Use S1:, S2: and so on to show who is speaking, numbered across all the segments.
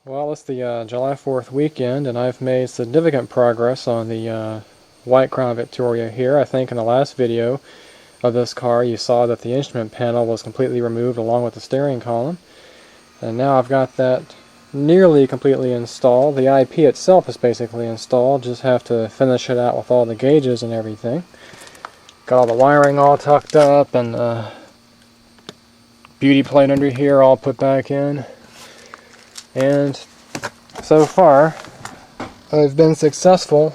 S1: Well, it's the July 4th weekend, and I've made significant progress on the white Crown Victoria here. I think in the last video of this car you saw that the instrument panel was completely removed along with the steering column. And now I've got that nearly completely installed. The IP itself is basically installed, just have to finish it out with all the gauges and everything. Got all the wiring all tucked up and beauty plate under here all put back in. And so far, I've been successful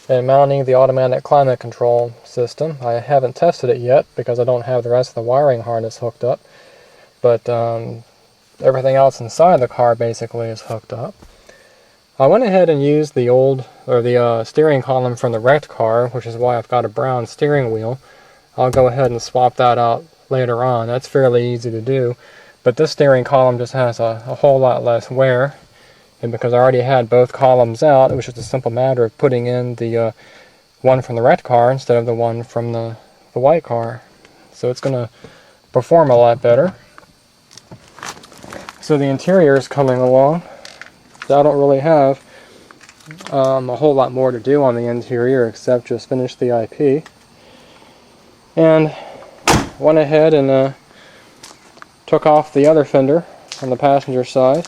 S1: in mounting the automatic climate control system. I haven't tested it yet because I don't have the rest of the wiring harness hooked up, but everything else inside the car basically is hooked up. I went ahead and used the steering column from the wrecked car, which is why I've got a brown steering wheel. I'll go ahead and swap that out later on. That's fairly easy to do. But this steering column just has a whole lot less wear, and because I already had both columns out, it was just a simple matter of putting in the one from the red car instead of the one from the white car. So it's going to perform a lot better. So the interior is coming along. I don't really have a whole lot more to do on the interior except just finish the IP. And went ahead and took off the other fender on the passenger side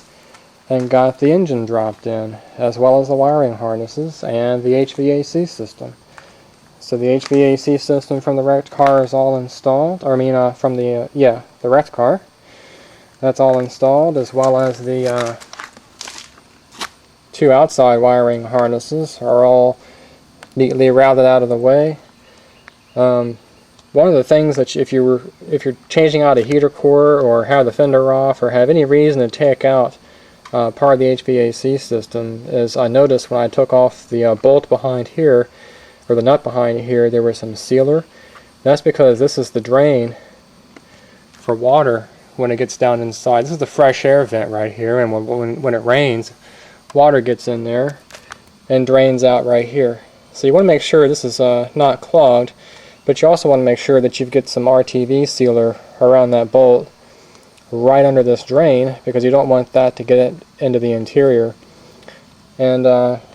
S1: and got the engine dropped in, as well as the wiring harnesses and the HVAC system. So the HVAC system from the wrecked car is all installed, from the wrecked car. That's all installed, as well as the two outside wiring harnesses are all neatly routed out of the way. One of the things that if you're changing out a heater core or have the fender off or have any reason to take out part of the HVAC system is I noticed when I took off the bolt behind here, or the nut behind here, there was some sealer. That's because this is the drain for water when it gets down inside. This is the fresh air vent right here, and when it rains, water gets in there and drains out right here. So you want to make sure this is not clogged. But you also want to make sure that you get some RTV sealer around that bolt right under this drain, because you don't want that to get it into the interior. And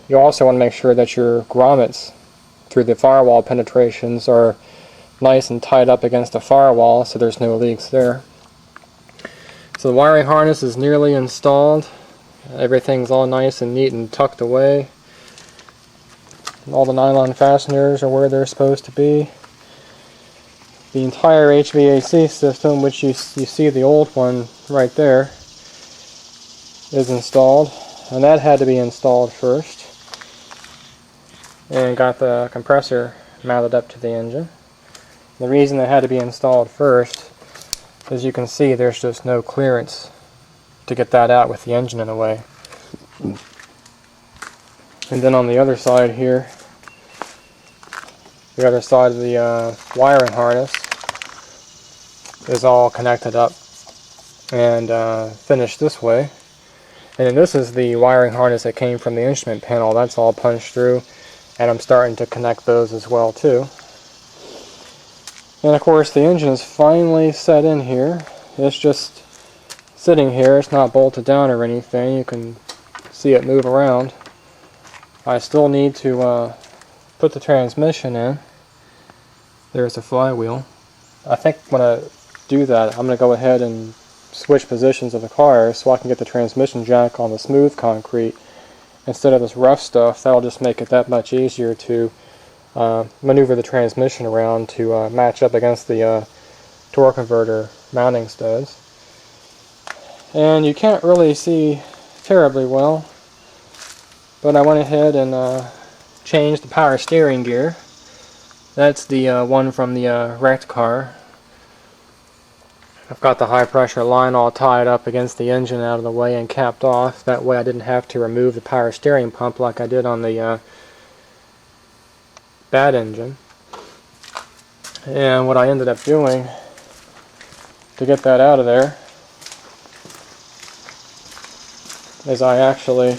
S1: you also want to make sure that your grommets through the firewall penetrations are nice and tied up against the firewall so there's no leaks there. So the wiring harness is nearly installed. Everything's all nice and neat and tucked away. All the nylon fasteners are where they're supposed to be. The entire HVAC system, which you see the old one right there, is installed, and that had to be installed first. And got the compressor mounted up to the engine. The reason it had to be installed first, as you can see, there's just no clearance to get that out with the engine in the way. And then on the other side here, the other side of the wiring harness is all connected up and finished this way. And then this is the wiring harness that came from the instrument panel. That's all punched through, and I'm starting to connect those as well too. And of course the engine is finally set in here. It's just sitting here. It's not bolted down or anything. You can see it move around. I still need to put the transmission in. There's the flywheel. I think when I do that, I'm going to go ahead and switch positions of the car so I can get the transmission jack on the smooth concrete instead of this rough stuff. That'll just make it that much easier to maneuver the transmission around to match up against the torque converter mounting studs. And you can't really see terribly well, but I went ahead and changed the power steering gear. That's the one from the wrecked car. I've got the high pressure line all tied up against the engine out of the way and capped off. That way I didn't have to remove the power steering pump like I did on the bad engine. And what I ended up doing to get that out of there is I actually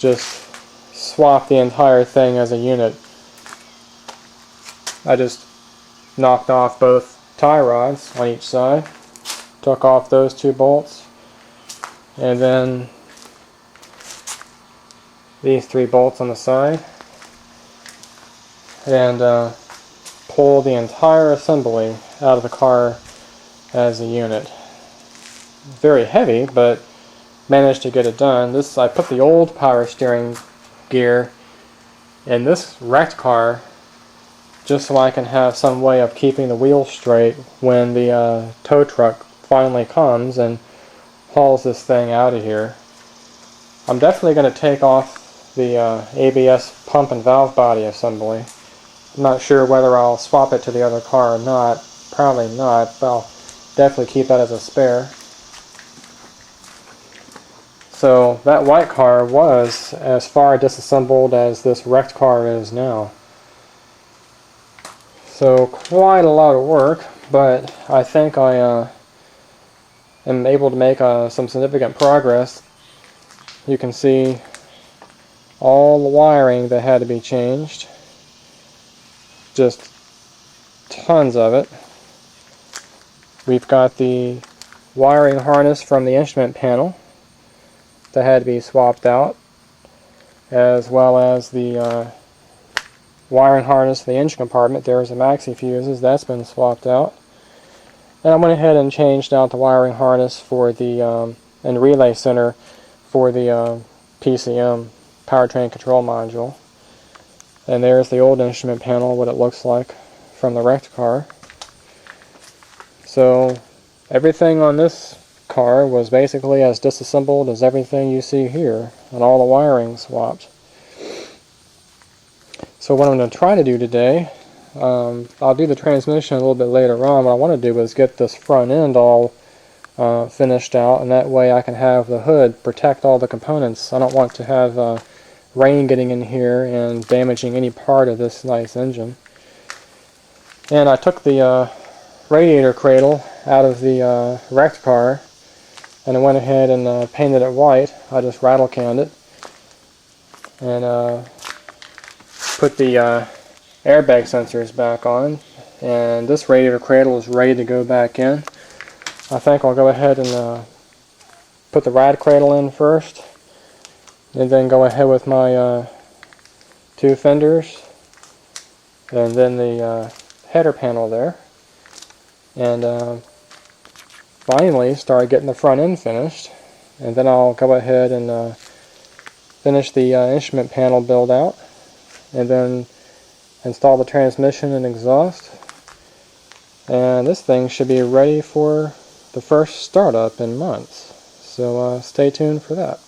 S1: just swapped the entire thing as a unit. I just knocked off both tie rods on each side, took off those two bolts, and then these 3 bolts on the side, and pull the entire assembly out of the car as a unit. Very heavy, but managed to get it done. I put the old power steering gear in this wrecked car just so I can have some way of keeping the wheels straight when the tow truck finally comes and hauls this thing out of here. I'm definitely going to take off the ABS pump and valve body assembly. I'm not sure whether I'll swap it to the other car or not. Probably not, but I'll definitely keep that as a spare. So that white car was as far disassembled as this wrecked car is now. So quite a lot of work, but I think I am able to make some significant progress. You can see all the wiring that had to be changed. Just tons of it. We've got the wiring harness from the instrument panel that had to be swapped out, as well as the wiring harness for the engine compartment. There's the maxi fuses, that's been swapped out. And I went ahead and changed out the wiring harness for the and relay center for the PCM, powertrain control module. And there's the old instrument panel, what it looks like from the wrecked car. So everything on this car was basically as disassembled as everything you see here, and all the wiring swapped. So what I'm going to try to do today, I'll do the transmission a little bit later on. What I want to do is get this front end all finished out, and that way I can have the hood protect all the components. I don't want to have rain getting in here and damaging any part of this nice engine. And I took the radiator cradle out of the wrecked car, and I went ahead and painted it white. I just rattle canned it and put the airbag sensors back on, and this radiator cradle is ready to go back in. I think I'll go ahead and put the rad cradle in first, and then go ahead with my 2 fenders, and then the header panel there, and finally start getting the front end finished, and then I'll go ahead and finish the instrument panel build out, and then install the transmission and exhaust, and this thing should be ready for the first startup in months. So stay tuned for that.